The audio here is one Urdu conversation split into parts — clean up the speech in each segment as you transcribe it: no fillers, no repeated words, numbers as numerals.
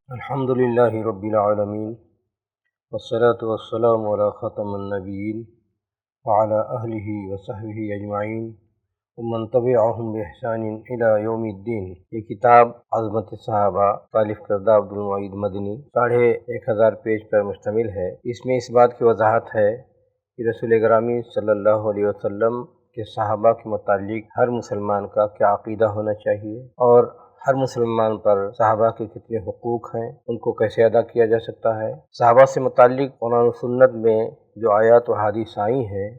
الحمد للہ رب العالمین والصلاة والسلام علی خاتم النبیین وعلی اہلہ وصحبہ اجمعین ومن تبعہم بإحسان الی یوم الدین۔ یہ کتاب عظمت صحابہ تالیف کردہ عبدالمعید مدنی 1500 پیج پر مشتمل ہے۔ اس میں اس بات کی وضاحت ہے کہ رسول گرامی صلی اللہ علیہ وسلم کے صحابہ کے متعلق ہر مسلمان کا کیا عقیدہ ہونا چاہیے، اور ہر مسلمان پر صحابہ کے کتنے حقوق ہیں، ان کو کیسے ادا کیا جا سکتا ہے۔ صحابہ سے متعلق قرآن و سنت میں جو آیات و حدیث آئی ہیں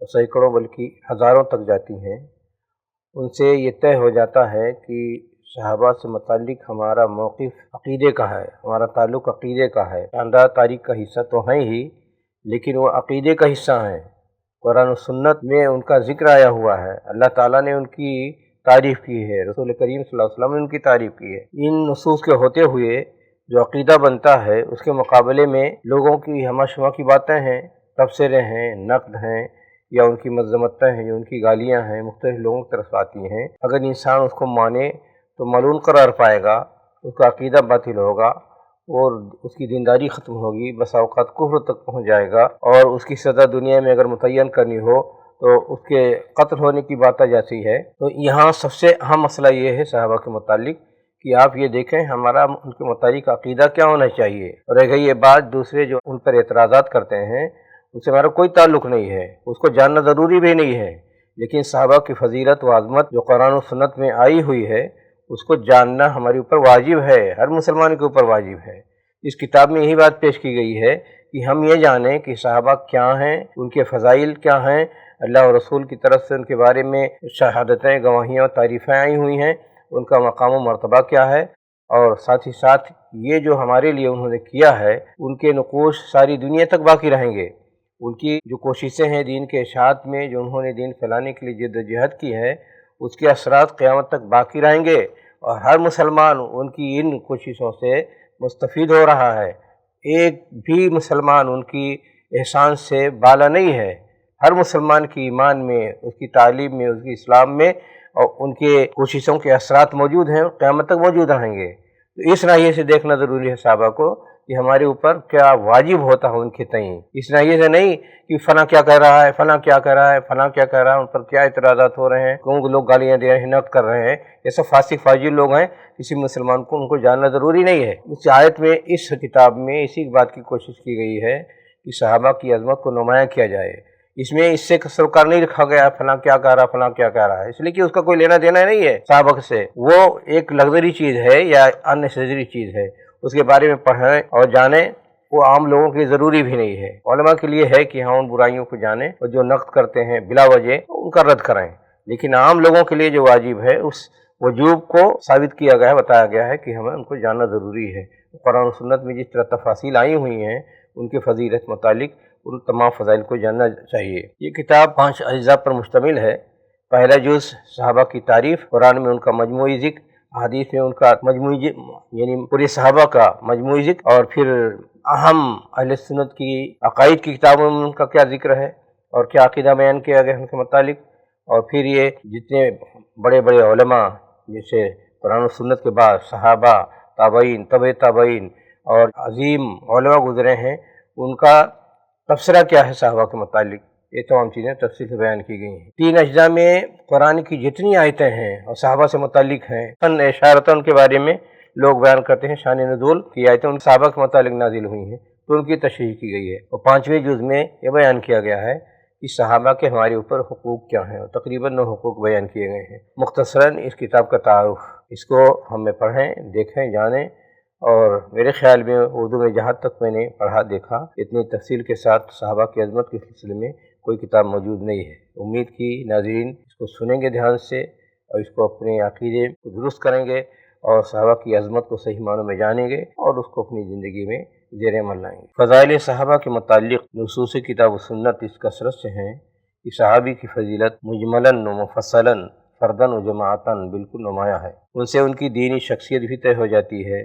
وہ سینکڑوں بلکہ ہزاروں تک جاتی ہیں۔ ان سے یہ طے ہو جاتا ہے کہ صحابہ سے متعلق ہمارا موقف عقیدے کا ہے، ہمارا تعلق عقیدے کا ہے۔ شاندار تاریخ کا حصہ تو ہیں ہی، لیکن وہ عقیدے کا حصہ ہیں۔ قرآن و سنت میں ان کا ذکر آیا ہوا ہے، اللہ تعالیٰ نے ان کی تعریف کی ہے، رسول کریم صلی اللہ علیہ وسلم نے ان کی تعریف کی ہے۔ ان نصوص کے ہوتے ہوئے جو عقیدہ بنتا ہے اس کے مقابلے میں لوگوں کی ہمہ شمہ کی باتیں ہیں، تبصرے ہیں، نقد ہیں، یا ان کی مذمتیں ہیں، یا ان کی گالیاں ہیں، مختلف لوگوں کی طرف آتی ہیں۔ اگر انسان اس کو مانے تو ملعون قرار پائے گا، اس کا عقیدہ باطل ہوگا اور اس کی دینداری ختم ہوگی، بسا اوقات کفر تک پہنچ جائے گا، اور اس کی سزا دنیا میں اگر متعین کرنی ہو تو اس کے قتل ہونے کی بات آ جاتی ہے۔ تو یہاں سب سے اہم مسئلہ یہ ہے صحابہ کے متعلق کہ آپ یہ دیکھیں ہمارا ان کے متعلق عقیدہ کیا ہونا چاہیے، اور رہ گئی یہ بات دوسرے جو ان پر اعتراضات کرتے ہیں ان سے ہمارا کوئی تعلق نہیں ہے، اس کو جاننا ضروری بھی نہیں ہے، لیکن صحابہ کی فضیلت و عظمت جو قرآن و سنت میں آئی ہوئی ہے اس کو جاننا ہمارے اوپر واجب ہے، ہر مسلمان کے اوپر واجب ہے۔ اس کتاب میں یہی بات پیش کی گئی ہے کہ ہم یہ جانیں کہ صحابہ کیا ہیں، ان کے فضائل کیا ہیں، اللہ اور رسول کی طرف سے ان کے بارے میں شہادتیں، گواہیاں اور تعریفیں آئی ہوئی ہیں، ان کا مقام و مرتبہ کیا ہے، اور ساتھ ہی ساتھ یہ جو ہمارے لیے انہوں نے کیا ہے ان کے نقوش ساری دنیا تک باقی رہیں گے۔ ان کی جو کوششیں ہیں دین کے اشاعت میں، جو انہوں نے دین پھیلانے کے لیے جد و جہد کی ہے، اس کے اثرات قیامت تک باقی رہیں گے، اور ہر مسلمان ان کی ان کوششوں سے مستفید ہو رہا ہے۔ ایک بھی مسلمان ان کی احسان سے بالا نہیں ہے۔ ہر مسلمان کی ایمان میں، اس کی تعلیم میں، اس کی اسلام میں، اور ان کے کوششوں کے اثرات موجود ہیں، قیامت تک موجود رہیں گے۔ تو اس ناحیے سے دیکھنا ضروری ہے صحابہ کو کہ ہمارے اوپر کیا واجب ہوتا ہے ان کے تئیں، اس ناحیے سے نہیں کہ فلاں کیا کہہ رہا ہے، فلاں کیا کہہ رہا ہے، فلاں کیا کہہ رہا ہے، ان پر کیا اعتراضات ہو رہے ہیں، کیوں لوگ گالیاں دے رہے ہیں، نقد کر رہے ہیں، یہ سب فاسق فاجر لوگ ہیں۔ کسی مسلمان کو ان کو جاننا ضروری نہیں ہے۔ اس آیت میں، اس کتاب میں اسی بات کی کوشش کی گئی ہے کہ صحابہ کی عظمت کو نمایاں کیا جائے۔ اس میں اس سے سروکار نہیں رکھا گیا فلاں کیا کہہ رہا، فلاں کیا کہہ رہا ہے، اس لیے کہ اس کا کوئی لینا دینا نہیں ہے صحابہ سے، وہ ایک لگژری چیز ہے یا اننیسیسری چیز ہے، اس کے بارے میں پڑھیں اور جانیں، وہ عام لوگوں کے لیے ضروری بھی نہیں ہے۔ علماء کے لیے ہے کہ ہاں ان برائیوں کو جانیں اور جو نقد کرتے ہیں بلا وجہ ان کا رد کریں، لیکن عام لوگوں کے لیے جو واجب ہے اس وجوب کو ثابت کیا گیا ہے، بتایا گیا ہے کہ ہمیں ان کو جاننا ضروری ہے۔ قرآن و سنت میں جس طرح تفاصیل آئی ہوئی ہیں ان کے فضیلت متعلق، ان تمام فضائل کو جاننا چاہیے۔ یہ کتاب 5 اجزاء پر مشتمل ہے۔ پہلا جز صحابہ کی تعریف، قرآن میں ان کا مجموعی ذکر، حدیث میں ان کا مجموعی یعنی پورے صحابہ کا مجموعی ذکر، اور پھر اہم اہل سنت کی عقائد کی کتابوں میں ان کا کیا ذکر ہے اور کیا عقیدہ بیان کیا گیا ان کے متعلق، اور پھر یہ جتنے بڑے بڑے علماء جیسے قرآن و سنت کے بعد صحابہ، تابعین، تبع تابعین اور عظیم علماء گزرے ہیں، ان کا تبصرہ کیا ہے صحابہ کے متعلق، یہ تمام چیزیں تفصیل سے بیان کی گئی ہیں۔ 3 اجزاء میں قرآن کی جتنی آیتیں ہیں اور صحابہ سے متعلق ہیں، اشارتاً کے بارے میں لوگ بیان کرتے ہیں، شان نزول کی آیتیں ان صحابہ کے متعلق نازل ہوئی ہیں تو ان کی تشریح کی گئی ہے، اور 5ویں جز میں یہ بیان کیا گیا ہے کہ صحابہ کے ہمارے اوپر حقوق کیا ہیں، اور تقریباً 9 حقوق بیان کیے گئے ہیں۔ مختصراً اس کتاب کا تعارف، اس کو ہم پڑھیں، دیکھیں، جانیں، اور میرے خیال میں اردو میں جہاں تک میں نے پڑھا دیکھا اتنی تفصیل کے ساتھ صحابہ کی عظمت کے سلسلے میں کوئی کتاب موجود نہیں ہے۔ امید کی ناظرین اس کو سنیں گے دھیان سے اور اس کو اپنے عقیدے کو درست کریں گے اور صحابہ کی عظمت کو صحیح معنوں میں جانیں گے اور اس کو اپنی زندگی میں زیر عمل لائیں گے۔ فضائل صحابہ کے متعلق نصوص کتاب و سنت اس کثرت سے ہیں کہ صحابی کی فضیلت مجملاً و مفصلاً، فرداً و جماعتاً بالکل نمایاں ہے۔ ان سے ان کی دینی شخصیت بھی طے ہو جاتی ہے،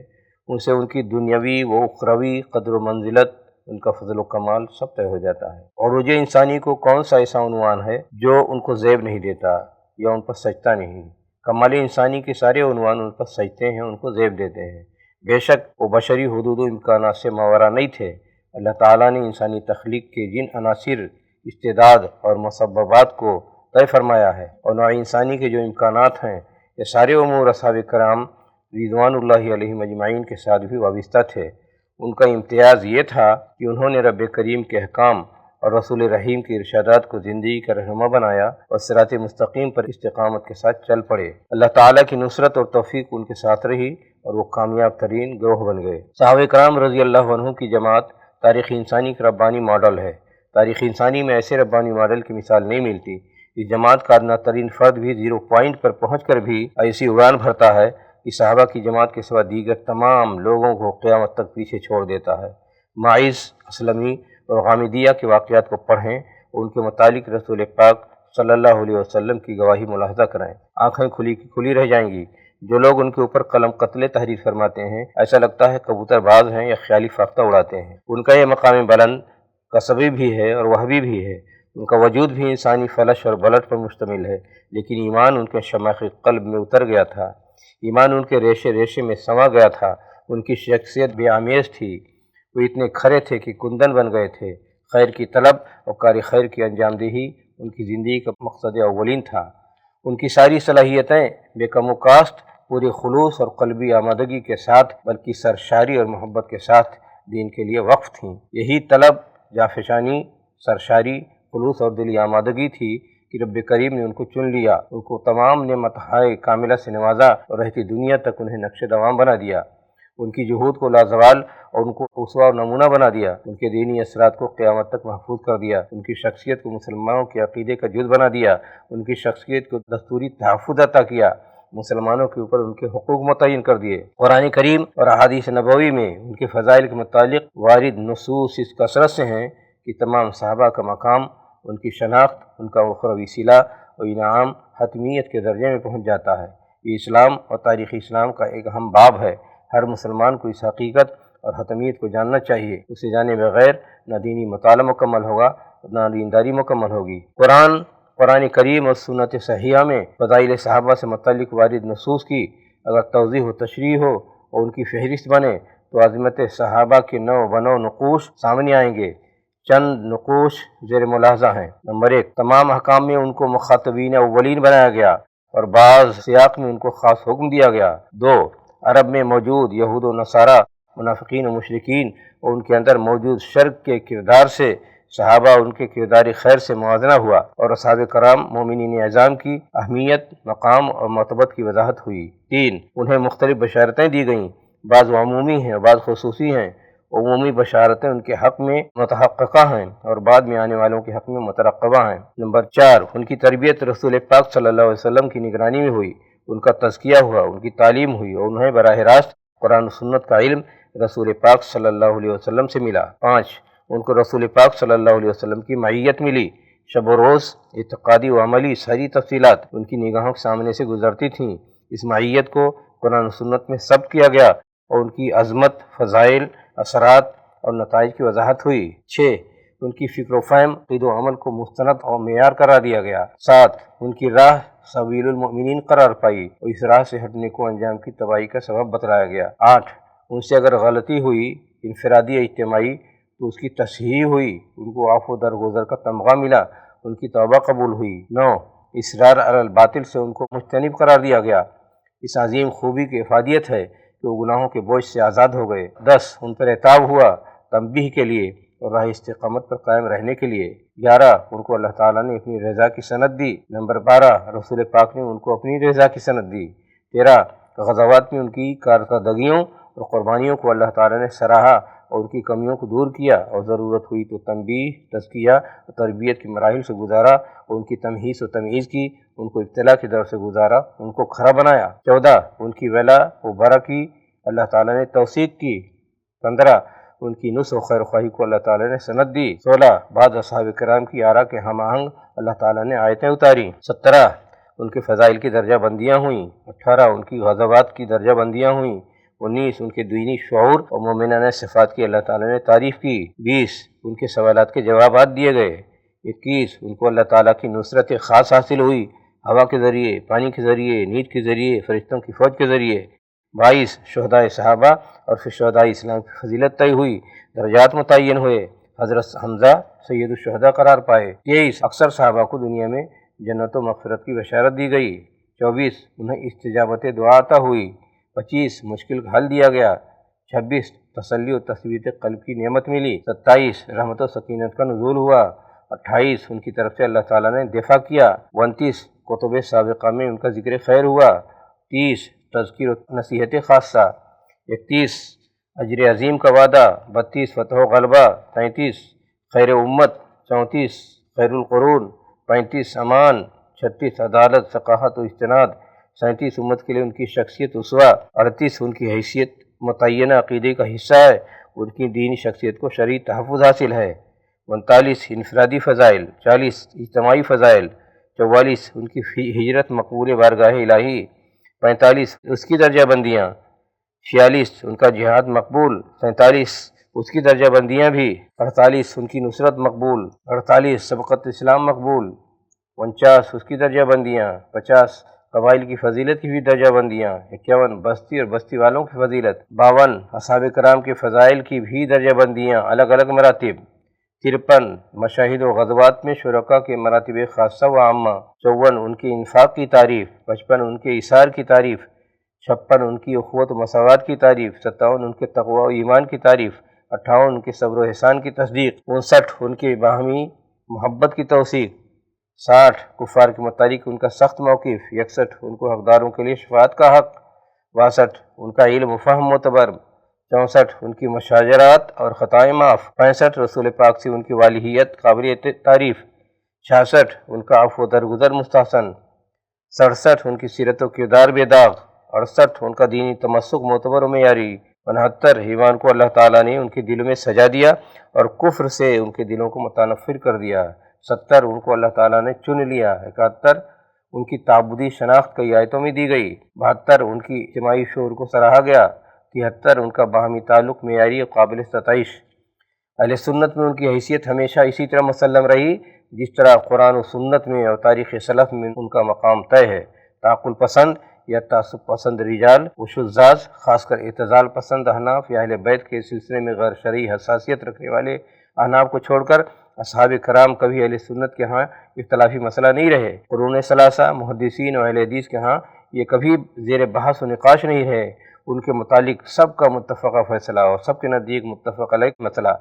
ان سے ان کی دنیاوی و اخروی قدر و منزلت، ان کا فضل و کمال سب طے ہو جاتا ہے۔ اور عروج انسانی کو کون سا ایسا عنوان ہے جو ان کو زیب نہیں دیتا یا ان پر سجتا نہیں؟ کمال انسانی کے سارے عنوان ان پر سجتے ہیں، ان کو زیب دیتے ہیں، بے شک وہ بشری حدود و امکانات سے ماورا نہیں تھے۔ اللہ تعالیٰ نے انسانی تخلیق کے جن عناصر، استعداد اور مسببات کو طے فرمایا ہے اور نوع انسانی کے جو امکانات ہیں، یہ سارے امور اصحاب کرام رضوان اللہ علیہم اجمعین کے ساتھ بھی وابستہ تھے۔ ان کا امتیاز یہ تھا کہ انہوں نے رب کریم کے احکام اور رسول رحیم کے ارشادات کو زندگی کا رہنما بنایا اور صراط مستقیم پر استقامت کے ساتھ چل پڑے۔ اللہ تعالیٰ کی نصرت اور توفیق ان کے ساتھ رہی اور وہ کامیاب ترین گروہ بن گئے۔ صحابہ کرام رضی اللہ عنہ کی جماعت تاریخ انسانی کا ربانی ماڈل ہے۔ تاریخ انسانی میں ایسے ربانی ماڈل کی مثال نہیں ملتی۔ اس جماعت کا ادنا ترین فرد بھی 0 پوائنٹ پر پہنچ کر بھی ایسی اڑان بھرتا ہے کہ صحابہ کی جماعت کے سوا دیگر تمام لوگوں کو قیامت تک پیچھے چھوڑ دیتا ہے۔ معیز، اسلمی اور غامدیہ کے واقعات کو پڑھیں اور ان کے متعلق رسول پاک صلی اللہ علیہ وسلم کی گواہی ملاحظہ کریں، آنکھیں کھلی رہ جائیں گی۔ جو لوگ ان کے اوپر قلم قتل تحریر فرماتے ہیں، ایسا لگتا ہے کبوتر باز ہیں یا خیالی فاختہ اڑاتے ہیں۔ ان کا یہ مقام بلند کسبی بھی ہے اور وہبی بھی ہے۔ ان کا وجود بھی انسانی فلش اور بلٹ پر مشتمل ہے، لیکن ایمان ان کے شماخ قلب میں اتر گیا تھا، ایمان ان کے ریشے ریشے میں سما گیا تھا۔ ان کی شخصیت بے آمیز تھی، وہ اتنے کھرے تھے کہ کندن بن گئے تھے۔ خیر کی طلب اور کار خیر کی انجام دہی ان کی زندگی کا مقصد اولین تھا۔ ان کی ساری صلاحیتیں بے کم و کاسٹ، پورے خلوص اور قلبی آمادگی کے ساتھ، بلکہ سرشاری اور محبت کے ساتھ دین کے لیے وقف تھیں۔ یہی طلب، جافشانی، سرشاری، خلوص اور دلی آمادگی تھی کہ رب کریم نے ان کو چن لیا، ان کو تمام نعمتہائے کاملہ سے نوازا اور رہتی دنیا تک انہیں نقش دوام بنا دیا۔ ان کی جہود کو لازوال اور ان کو اسوہ اور نمونہ بنا دیا، ان کے دینی اثرات کو قیامت تک محفوظ کر دیا، ان کی شخصیت کو مسلمانوں کے عقیدے کا جز بنا دیا، ان کی شخصیت کو دستوری تحفظ عطا کیا، مسلمانوں کے اوپر ان کے حقوق متعین کر دیے۔ قرآن کریم اور احادیث نبوی میں ان کے فضائل کے متعلق وارد نصوص اس کثرت سے ہیں کہ تمام صحابہ کا مقام، ان کی شناخت، ان کا اخروی صلہ اور انعام حتمیت کے درجے میں پہنچ جاتا ہے۔ یہ اسلام اور تاریخ اسلام کا ایک اہم باب ہے۔ ہر مسلمان کو اس حقیقت اور حتمیت کو جاننا چاہیے۔ اسے جانے بغیر نہ دینی مطالعہ مکمل ہوگا، نہ دینداری مکمل ہوگی۔ قرآن کریم اور سنت صحیحہ میں فضائل صحابہ سے متعلق وارد نصوص کی اگر توضیح و تشریح ہو اور ان کی فہرست بنے تو عظمت صحابہ کے نو بنو نقوش سامنے آئیں گے۔ چند نقوش زیر ملاحظہ ہیں۔ نمبر 1، تمام احکام میں ان کو مخاطبین اولین بنایا گیا اور بعض سیاق میں ان کو خاص حکم دیا گیا۔ 2، عرب میں موجود یہود و نصارہ، منافقین و مشرکین اور ان کے اندر موجود شرک کے کردار سے صحابہ ان کے کردار خیر سے موازنہ ہوا اور اصحاب کرام مومنین اعظام کی اہمیت، مقام اور مرتبت کی وضاحت ہوئی۔ 3، انہیں مختلف بشارتیں دی گئیں، بعض عمومی ہیں اور بعض خصوصی ہیں۔ عمومی بشارتیں ان کے حق میں متحققہ ہیں اور بعد میں آنے والوں کے حق میں مترقبہ ہیں۔ نمبر 4، ان کی تربیت رسول پاک صلی اللہ علیہ وسلم کی نگرانی میں ہوئی، ان کا تزکیہ ہوا، ان کی تعلیم ہوئی اور انہیں براہ راست قرآن و سنت کا علم رسول پاک صلی اللہ علیہ وسلم سے ملا۔ 5، ان کو رسول پاک صلی اللہ علیہ وسلم کی معیت ملی۔ شب و روز، اعتقادی و عملی ساری تفصیلات ان کی نگاہوں کے سامنے سے گزرتی تھیں۔ اس معیت کو قرآن و سنت میں ثبت کیا گیا اور ان کی عظمت، فضائل، اثرات اور نتائج کی وضاحت ہوئی۔ 6، ان کی فکر و فہم، عقید و عمل کو مستند اور معیار قرار دیا گیا۔ 7، ان کی راہ سبیل المؤمنین قرار پائی اور اس راہ سے ہٹنے کو انجام کی تباہی کا سبب بتلایا گیا۔ 8، ان سے اگر غلطی ہوئی، انفرادی یا اجتماعی، تو اس کی تصحیح ہوئی، ان کو عفو و درگزر کا تمغہ ملا، ان کی توبہ قبول ہوئی۔ 9، اصرار علی الباطل سے ان کو مجتنب قرار دیا گیا۔ اس عظیم خوبی کی افادیت ہے کہ وہ گناہوں کے بوجھ سے آزاد ہو گئے۔ 10، ان پر عتاب ہوا تنبیہ کے لیے اور راہ استقامت پر قائم رہنے کے لیے۔ 11، ان کو اللہ تعالیٰ نے اپنی رضا کی سند دی۔ نمبر 12، رسول پاک نے ان کو اپنی رضا کی سند دی۔ 13، غزوات میں ان کی کارکردگیوں اور قربانیوں کو اللہ تعالیٰ نے سراہا اور ان کی کمیوں کو دور کیا اور ضرورت ہوئی تو تنبیہ، تزکیہ اور تربیت کے مراحل سے گزارا اور ان کی تمہیز و تمیز کی، ان کو ابتلا کے دور سے گزارا، ان کو کھرا بنایا۔ 14، ان کی ولا و برا کی اللہ تعالیٰ نے توثیق کی۔ 15، ان کی نصح و خیر خواہی کو اللہ تعالیٰ نے سند دی۔ 16، بعض اصحاب کرام کی آراء کے ہم آہنگ اللہ تعالیٰ نے آیتیں اتاری۔ 17، ان کے فضائل کی درجہ بندیاں ہوئیں۔ 18، ان کی غزوات کی درجہ بندیاں ہوئیں۔ 19، ان کے دینی شعور اور مومنانہ صفات کی اللہ تعالیٰ نے تعریف کی۔ 20، ان کے سوالات کے جوابات دیے گئے۔ 21، ان کو اللہ تعالیٰ کی نصرت خاص حاصل ہوئی، ہوا کے ذریعے، پانی کے ذریعے، نیند کے ذریعے، فرشتوں کی فوج کے ذریعے۔ 22 شہدائے صحابہ اور پھر شہدائے اسلام کی فضیلت طے ہوئی، درجات متعین ہوئے، حضرت حمزہ سید الشہداء قرار پائے۔ 23 اکثر صحابہ کو دنیا میں جنت و مغفرت کی بشارت دی گئی۔ 24 انہیں استجابت دعا عطا ہوئی۔ 25 مشکل کا حل دیا گیا۔ 26 تسلی و تثبیت قلب کی نعمت ملی۔ 27 رحمت و سکینت کا نزول ہوا۔ 28 ان کی طرف سے اللہ تعالیٰ نے دفاع کیا۔ 29 کتب سابقہ میں ان کا ذکر خیر ہوا۔ 30 تذکیر و نصیحت خاصہ۔ 31 اجر عظیم کا وعدہ۔ 32 فتح و غلبہ۔ 33 خیر امت۔ 34 خیر القرون۔ 35 امان۔ 36 عدالت ثقافت و اجتناد۔ 37 امت کے لیے ان کی شخصیت اسوہ۔ 38 ان کی حیثیت متعینہ عقیدے کا حصہ ہے، ان کی دینی شخصیت کو شرعی تحفظ حاصل ہے۔ 39 انفرادی فضائل۔ 40 اجتماعی فضائل۔ 44 ان کی ہجرت مقبول بارگاہ الہی۔ 45 اس کی درجہ بندیاں۔ 46 ان کا جہاد مقبول۔ 47 اس کی درجہ بندیاں بھی۔ 48 ان کی نصرت مقبول۔ 48 سبقت اسلام مقبول۔ 49 اس کی درجہ بندیاں۔ 50 قبائل کی فضیلت کی بھی درجہ بندیاں۔ 51 بستی اور بستی والوں کی فضیلت۔ 52 اصحاب کرام کے فضائل کی بھی درجہ بندیاں، الگ الگ مراتب۔ 53 مشاہد و غزوات میں شرکاء کے مراتب خاصہ و عامہ۔ 54 ان کے انفاق کی تعریف۔ 55 ان کے ایثار کی تعریف۔ 56 ان کی اخوت و مساوات کی تعریف۔ 57 ان کے تقوی و ایمان کی تعریف۔ 58 ان کے صبر و احسان کی تصدیق۔ 59 ان کے باہمی محبت کی توثیق۔ 60 کفار کے متعلق ان کا سخت موقف۔ 61 ان کو حقداروں کے لیے شفاعت کا حق۔ 62 ان کا علم و فہم معتبر۔ 64 ان کی مشاجرات اور خطائیں معاف۔ 65 رسول پاک سے ان کی والہیت قابل تعریف۔ 66 ان کا عفو و درگزر مستحسن۔ 67 ان کی سیرت و کردار بے داغ۔ 68 ان کا دینی تمسک معتبر و معیاری۔ 69 ایمان کو اللہ تعالیٰ نے ان کے دلوں میں سجا دیا اور کفر سے ان کے دلوں کو متنفر کر دیا۔ 70 ان کو اللہ تعالیٰ نے چن لیا۔ 71 ان کی تعبدی شناخت کئی آیتوں میں دی گئی۔ 72 ان کی اجتماعی شعور کو سراہا گیا۔ 73 ان کا باہمی تعلق معیاری اور قابل ستائش۔ اہل سنت میں ان کی حیثیت ہمیشہ اسی طرح مسلم رہی جس طرح قرآن و سنت میں اور تاریخ سلف میں ان کا مقام طے ہے۔ تعقل پسند یا تعصب پسند رجال و شذاذ، خاص کر اعتزال پسند احناف یا اہل بیت کے سلسلے میں غیر شرعی حساسیت رکھنے والے احناف کو چھوڑ کر اصحاب کرام کبھی اہل سنت کے ہاں اختلافی مسئلہ نہیں رہے۔ قرون ثلاثہ محدثین و اہل حدیث کے ہاں یہ کبھی زیر بحث و نقاش نہیں رہے۔ ان کے متعلق سب کا متفقہ فیصلہ اور سب کے نزدیک متفق علیہ مسئلہ۔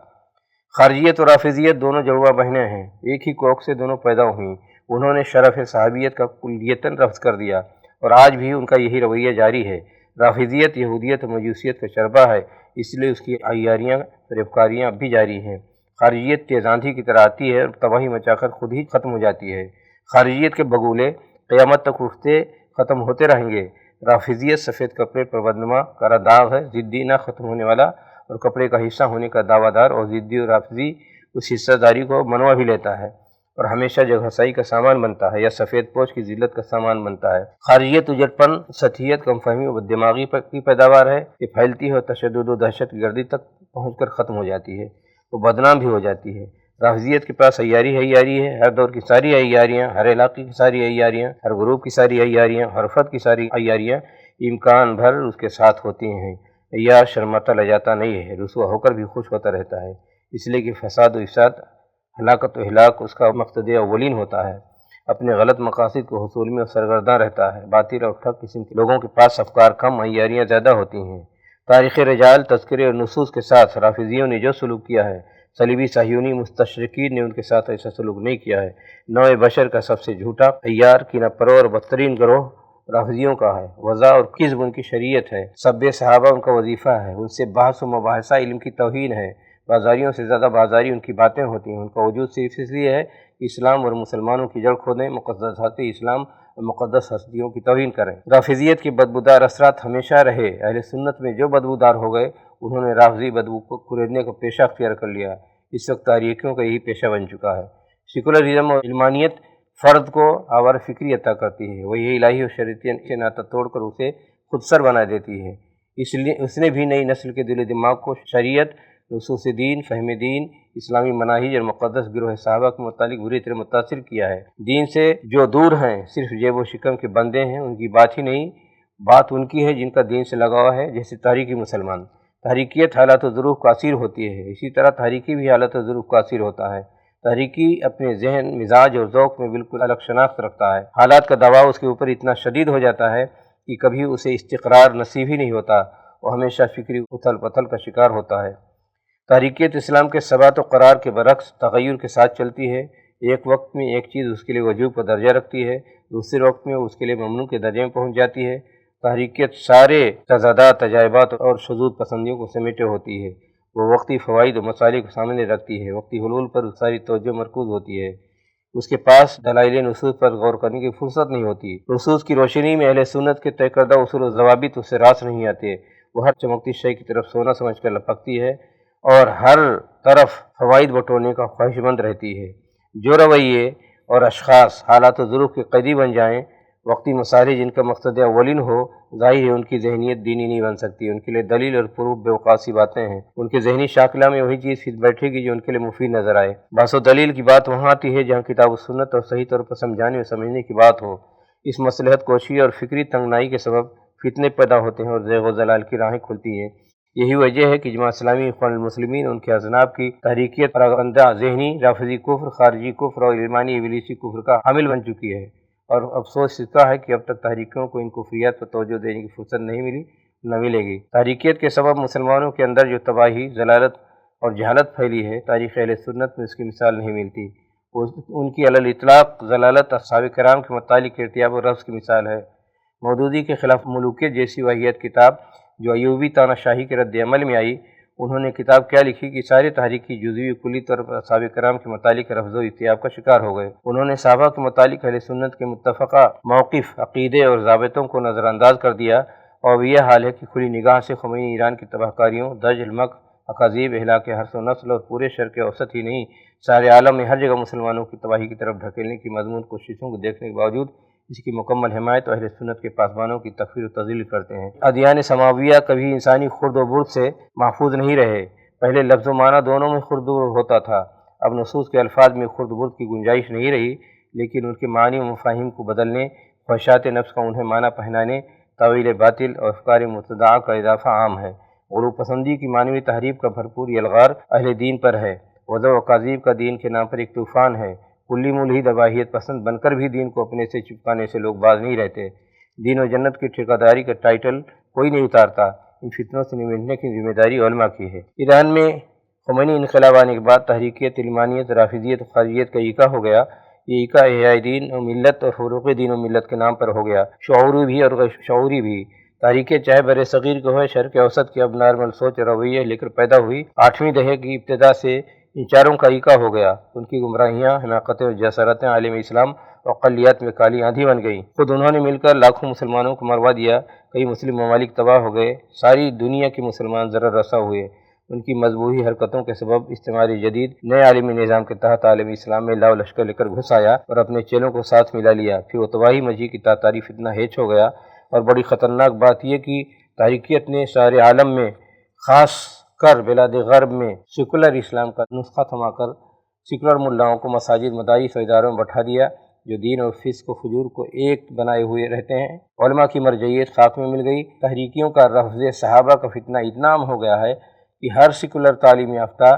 خارجیت اور رافضیت دونوں جڑواں بہنیں ہیں، ایک ہی کوکھ سے دونوں پیدا ہوئیں۔ انہوں نے شرف صحابیت کا کلیتاً رفض کر دیا اور آج بھی ان کا یہی رویہ جاری ہے۔ رافضیت یہودیت اور مجوسیت کا چربہ ہے، اس لیے اس کی عیاریاں فریبکاریاں اب بھی جاری ہیں۔ خارجیت تیز آندھی کی طرح آتی ہے اور تباہی مچا کر خود ہی ختم ہو جاتی ہے۔ خارجیت کے بگولے قیامت تک اٹھتے ختم ہوتے رہیں گے۔ رافضیت سفید کپڑے پر بدنما کرا داغ ہے، ضدی نہ ختم ہونے والا اور کپڑے کا حصہ ہونے کا دعویٰ دار، اور ضدی اور رافضی اس حصہ داری کو منوا بھی لیتا ہے اور ہمیشہ جگ ہسائی کا سامان بنتا ہے یا سفید پوش کی ذلت کا سامان بنتا ہے۔ خارجیت اجڑ پن، سطحیت، کم فہمی و دماغی کی پیداوار ہے کہ پھیلتی ہے اور تشدد و دہشت گردی تک پہنچ کر ختم ہو جاتی ہے، وہ بدنام بھی ہو جاتی ہے۔ رافضیت کے پاس عیاری ہے، ہر دور کی ساری عیاریاں، ہر علاقے کی ساری عیاریاں، ہر گروپ کی ساری عیاریاں، ہر فرد کی ساری عیاریاں امکان بھر اس کے ساتھ ہوتی ہیں۔ عیار شرماتا لجاتا نہیں ہے، رسوا ہو کر بھی خوش ہوتا رہتا ہے، اس لیے کہ فساد و افساد، ہلاکت و ہلاک اس کا مقصد اولین ہوتا ہے۔ اپنے غلط مقاصد کو حصول میں سرگرداں رہتا ہے۔ باطل اور ٹھگ قسم کے لوگوں کے پاس افکار کم، عیاریاں زیادہ ہوتی ہیں۔ تاریخ رجال، تذکرے اور نصوص کے ساتھ رافضیوں نے جو سلوک کیا ہے، صلیبی صہیونی مستشرقین نے ان کے ساتھ ایسا سلوک نہیں کیا ہے۔ نوع بشر کا سب سے جھوٹا، عیار، کینہ پرور اور بدترین گروہ رافضیوں کا ہے۔ وضع اور کذب ان کی شریعت ہے، سب صحابہ ان کا وظیفہ ہے، ان سے بحث و مباحثہ علم کی توہین ہے۔ بازاریوں سے زیادہ بازاری ان کی باتیں ہوتی ہیں۔ ان کا وجود صرف اس لیے ہے کہ اسلام اور مسلمانوں کی جڑ کھودیں، مقدسات اسلام اور مقدس ہستیوں کی توہین کریں۔ رافضیت کے بدبودار اثرات ہمیشہ رہے۔ اہل سنت میں جو بدبودار ہو گئے، انہوں نے رافضی بدبو کو کریدنے کا پیشہ اختیار کر لیا۔ اس وقت تاریخیوں کا یہی پیشہ بن چکا ہے۔ سیکولرزم اور علمانیت فرد کو آوار فکری عطا کرتی ہے، وہی الہی اور شریعت سے ناطہ توڑ کر اسے خود سر بنا دیتی ہے۔ اس لیے اس نے بھی نئی نسل کے دل و دماغ کو شریعت، نصوص دین، فہم دین، اسلامی مناہج اور مقدس گروہ صحابہ کے متعلق بری طرح متاثر کیا ہے۔ دین سے جو دور ہیں، صرف جیب و شکم کے بندے ہیں، ان کی بات ہی نہیں، بات ان کی ہے جن کا دین سے لگاؤ ہے، جیسے تحریکی مسلمان۔ تحریکیت حالات و ظروف کا اثیر ہوتی ہے، اسی طرح تحریکی بھی حالات و ظروف کا اثیر ہوتا ہے۔ تحریکی اپنے ذہن، مزاج اور ذوق میں بالکل الگ شناخت رکھتا ہے۔ حالات کا دباؤ اس کے اوپر اتنا شدید ہو جاتا ہے کہ کبھی اسے استقرار نصیب ہی نہیں ہوتا، وہ ہمیشہ فکری اتھل پتھل کا شکار ہوتا ہے۔ تحریکیت اسلام کے ثبات و قرار کے برعکس تغیر کے ساتھ چلتی ہے۔ ایک وقت میں ایک چیز اس کے لیے وجوب کا درجہ رکھتی ہے، دوسرے وقت میں اس کے لیے ممنوع کے درجے میں پہنچ جاتی ہے۔ تحریکیت سارے تضادات، تجائبات اور شذوذ پسندیوں کو سمیٹے ہوتی ہے۔ وہ وقتی فوائد و مسائل کو سامنے رکھتی ہے، وقتی حلول پر ساری توجہ مرکوز ہوتی ہے۔ اس کے پاس دلائل نصوص پر غور کرنے کی فرصت نہیں ہوتی۔ نصوص کی روشنی میں اہل سنت کے طے کردہ اصول و ضوابط اس سے راس نہیں آتے۔ وہ ہر چمکتی شے کی طرف سونا سمجھ کر لپکتی ہے اور ہر طرف فوائد بٹورنے کا خواہش مند رہتی ہے۔ جو رویے اور اشخاص حالات و ظروف کے قیدی بن جائیں، وقتی مسائل جن کا مقصد اولین ہو، ظاہر ہے ان کی ذہنیت دینی نہیں بن سکتی۔ ان کے لیے دلیل اور پروف بے وقاسی باتیں ہیں۔ ان کے ذہنی شاکلہ میں وہی چیز پھر بیٹھے گی جو ان کے لیے مفید نظر آئے۔ بحث و دلیل کی بات وہاں آتی ہے جہاں کتاب و سنت اور صحیح طور پر سمجھانے اور سمجھنے کی بات ہو۔ اس مصلحت کوشی اور فکری تنگنائی کے سبب فتنے پیدا ہوتے ہیں اور زیغ و ضلال کی راہیں کھلتی ہیں۔ یہی وجہ ہے کہ جماعت اسلامی اخوان المسلمین ان کے اذناب کی تحریکیت پراگندہ ذہنی رافضی کفر، خارجی کفر اور علمانی ابلیسی کفر کا حامل بن چکی ہے، اور افسوس اس کا ہے کہ اب تک تحریکیوں کو ان کفریات پر توجہ دینے کی فرصت نہیں ملی، نہ ملے گی۔ تحریکیت کے سبب مسلمانوں کے اندر جو تباہی، ضلالت اور جہالت پھیلی ہے، تاریخ اہل سنت میں اس کی مثال نہیں ملتی۔ ان کی علی الاطلاق ضلالت اصحاب کرام کے متعلق ارتیاب و رفض کی مثال ہے۔ مودودی کے خلاف ملوکیت جیسی واحد کتاب جو ایوبی تانہ شاہی کے رد عمل میں آئی، انہوں نے کتاب کیا لکھی کہ سارے تحریکی جزوی کلی طور پر اصحاب کرام کے متعلق رفض و ارتیاب کا شکار ہو گئے۔ انہوں نے صحابہ کے متعلق اہل سنت کے متفقہ موقف، عقیدے اور ضابطوں کو نظر انداز کر دیا، اور یہ حال ہے کہ کھلی نگاہ سے خمینی ایران کی تباہ کاریوں، دجل، مکر، اکاذیب، اہلاک حرث و نسل اور پورے شرق اوسط ہی نہیں، سارے عالم میں ہر جگہ مسلمانوں کی تباہی کی طرف ڈھکیلنے کی مضمون کوششوں کو دیکھنے کے باوجود اس کی مکمل حمایت و اہل سنت کے پاسبانوں کی تکفیر و تذلیل کرتے ہیں۔ ادیان سماویہ کبھی انسانی خرد و برد سے محفوظ نہیں رہے۔ پہلے لفظ و معنی دونوں میں خرد و برد ہوتا تھا، اب نصوص کے الفاظ میں خرد و برد کی گنجائش نہیں رہی، لیکن ان کے معنی و مفاہیم کو بدلنے، خواہشات نفس کا انہیں معنی پہنانے، تاویل باطل اور افکار مبتدعہ کا اضافہ عام ہے۔ غلو پسندی کی معنوی تحریف کا بھرپور یلغار اہل دین پر ہے۔ وضع و اکاذیب کا دین کے نام پر ایک طوفان ہے۔ کلی ملحد اباحیت پسند بن کر بھی دین کو اپنے سے چپکانے سے لوگ باز نہیں رہتے۔ دین و جنت کی ٹھیکیداری کا ٹائٹل کوئی نہیں اتارتا۔ ان فتنوں سے نمٹنے کی ذمہ داری علماء کی ہے۔ ایران میں خمینی انقلاب آنے کے بعد تحریکیت، علمانیت، رافضیت اور خارجیت کا ایکا ہو گیا۔ یہ ایکا احیاء دین و ملت اور فروغ دین و ملت کے نام پر ہو گیا، شعوری بھی اور غیر شعوری بھی۔ تحریکیں چاہے بر صغیر کے ہوئے، شرق اوسط کی اب نارمل سوچ اور رویہ لے کر پیدا ہوئی۔ 8ویں دہے کی ابتدا سے ان چاروں کا ایکا ہو گیا۔ ان کی گمراہیاں، حماقتیں اور جسارتیں عالم اسلام اور اقلیت میں کالی آندھی بن گئیں۔ خود انہوں نے مل کر لاکھوں مسلمانوں کو مروا دیا، کئی مسلم ممالک تباہ ہو گئے، ساری دنیا کے مسلمان ضرر رساں ہوئے۔ ان کی مذبوحی حرکتوں کے سبب استعماری جدید نئے عالمی نظام کے تحت عالم اسلام میں لاؤ لشکر لے کر گھس آیا اور اپنے چیلوں کو ساتھ ملا لیا۔ پھر وہ تباہی مچی کی تاتاری فتنہ ہیچ ہو گیا، اور بڑی خطرناک بات یہ کہ تحریکیت نے سارے عالم میں، خاص کر بلاد غرب میں، سیکولر اسلام کا نسخہ تھما کر سیکولر ملاؤں کو مساجد، مدارس و اداروں میں بٹھا دیا، جو دین اور فسق و فجور کو ایک بنائے ہوئے رہتے ہیں۔ علماء کی مرجعیت خاک میں مل گئی۔ تحریکیوں کا رفض صحابہ کا فتنہ اتنا عام ہو گیا ہے کہ ہر سیکولر تعلیم یافتہ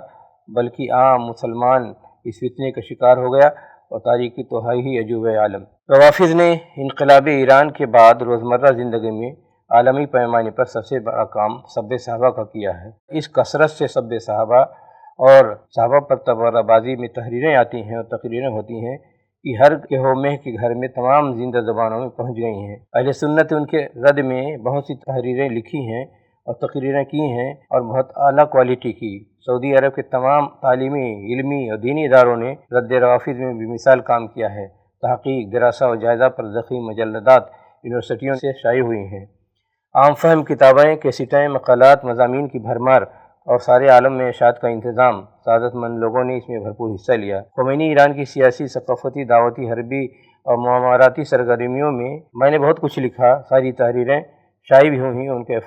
بلکہ عام مسلمان اس فتنے کا شکار ہو گیا، اور تاریخی تو ہے ہی عجوب عالم۔ روافض نے انقلاب ایران کے بعد روزمرہ زندگی میں عالمی پیمانے پر سب سے بڑا کام سب صحابہ کا کیا ہے۔ اس کثرت سے سب صحابہ اور صحابہ پر تبرہ بازی میں تحریریں آتی ہیں اور تقریریں ہوتی ہیں کہ ہر مہ کے گھر میں تمام زندہ زبانوں میں پہنچ گئی ہیں۔ اہل سنت ان کے رد میں بہت سی تحریریں لکھی ہیں اور تقریریں کی ہیں، اور بہت اعلیٰ کوالٹی کی۔ سعودی عرب کے تمام تعلیمی، علمی اور دینی اداروں نے رد روافض میں بے مثال کام کیا ہے۔ تحقیق، دراسہ و جائزہ پر ضخیم مجلدات یونیورسٹیوں سے شائع ہوئی ہیں۔ عام فہم کتابیں، کیسٹیں، مقالات، مضامین کی بھرمار اور سارے عالم میں اشاعت کا انتظام، سعادت مند لوگوں نے اس میں بھرپور حصہ لیا۔ خمینی ایران کی سیاسی، ثقافتی، دعوتی، حربی اور معماراتی سرگرمیوں میں میں نے بہت کچھ لکھا۔ ساری تحریریں شائع بھی ہوئیں، ان کے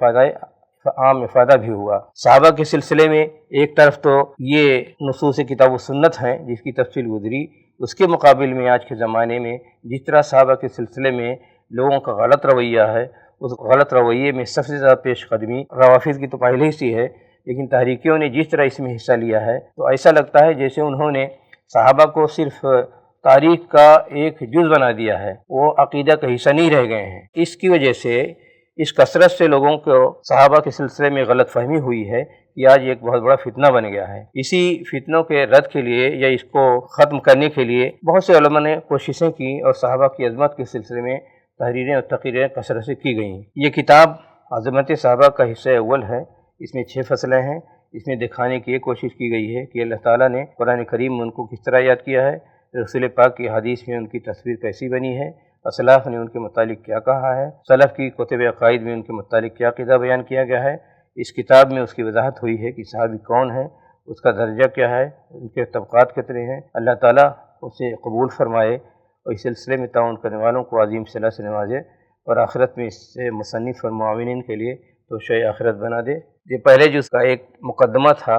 عام افادہ بھی ہوا۔ صحابہ کے سلسلے میں ایک طرف تو یہ نصوص کتاب و سنت ہیں جس کی تفصیل گزری، اس کے مقابل میں آج کے زمانے میں جس طرح صحابہ کے سلسلے میں لوگوں کا غلط رویہ ہے، اس غلط رویے میں سب سے زیادہ پیش قدمی روافض کی تو پہلے ہی سی ہے، لیکن تحریکیوں نے جس طرح اس میں حصہ لیا ہے تو ایسا لگتا ہے جیسے انہوں نے صحابہ کو صرف تاریخ کا ایک جز بنا دیا ہے، وہ عقیدہ کا حصہ نہیں رہ گئے ہیں۔ اس کی وجہ سے اس کثرت سے لوگوں کو صحابہ کے سلسلے میں غلط فہمی ہوئی ہے کہ آج ایک بہت بڑا فتنہ بن گیا ہے۔ اسی فتنوں کے رد کے لیے یا اس کو ختم کرنے کے لیے بہت سے علماء نے کوششیں کی اور صحابہ کی عظمت کے سلسلے میں تحریریں اور تقریریں کثرت سے کی گئیں۔ یہ کتاب عظمت صحابہ کا حصہ اول ہے، اس میں 6 فصلیں ہیں۔ اس میں دکھانے کی یہ کوشش کی گئی ہے کہ اللہ تعالیٰ نے قرآن کریم میں ان کو کس طرح یاد کیا ہے، رسول پاک کی حدیث میں ان کی تصویر کیسی بنی ہے، اسلاف نے ان کے متعلق کیا کہا ہے، سلف کی کتب عقائد میں ان کے متعلق کیا عقیدہ بیان کیا گیا ہے۔ اس کتاب میں اس کی وضاحت ہوئی ہے کہ صحابی کون ہے، اس کا درجہ کیا ہے، ان کے طبقات کتنے ہیں۔ اللہ تعالیٰ اسے قبول فرمائے اور اس سلسلے میں تعاون کرنے والوں کو عظیم صلہ سے نوازے اور آخرت میں اس سے مصنف اور معاونین کے لیے تو شے آخرت بنا دے۔ یہ پہلے جز کا ایک مقدمہ تھا،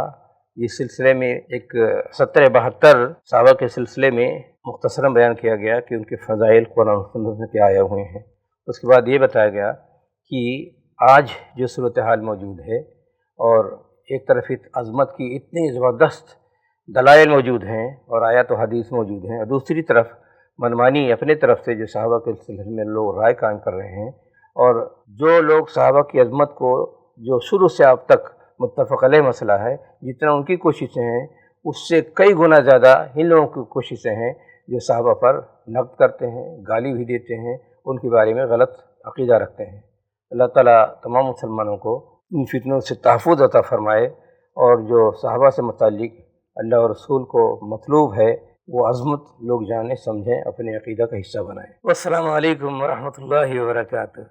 اس سلسلے میں ایک 72 صحابہ کے سلسلے میں مختصراً بیان کیا گیا کہ ان کے فضائل قرآن و سنت میں کیا آئے ہوئے ہیں۔ اس کے بعد یہ بتایا گیا کہ آج جو صورتحال موجود ہے اور ایک طرف عظمت کی اتنی زبردست دلائل موجود ہیں اور آیات و حدیث موجود ہیں، اور دوسری طرف منمانی اپنے طرف سے جو صحابہ کے سلسلے میں لوگ رائے قائم کر رہے ہیں، اور جو لوگ صحابہ کی عظمت کو جو شروع سے اب تک متفق علیہ مسئلہ ہے، جتنا ان کی کوششیں ہیں اس سے کئی گنا زیادہ ان لوگوں کی کوششیں ہیں جو صحابہ پر نقد کرتے ہیں، گالی بھی دیتے ہیں، ان کے بارے میں غلط عقیدہ رکھتے ہیں۔ اللہ تعالیٰ تمام مسلمانوں کو ان فتنوں سے تحفظ عطا فرمائے، اور جو صحابہ سے متعلق اللہ اور رسول کو مطلوب ہے وہ عظمت لوگ جانیں سمجھیں، اپنے عقیدہ کا حصہ بنائیں۔ والسلام علیکم ورحمۃ اللہ وبرکاتہ۔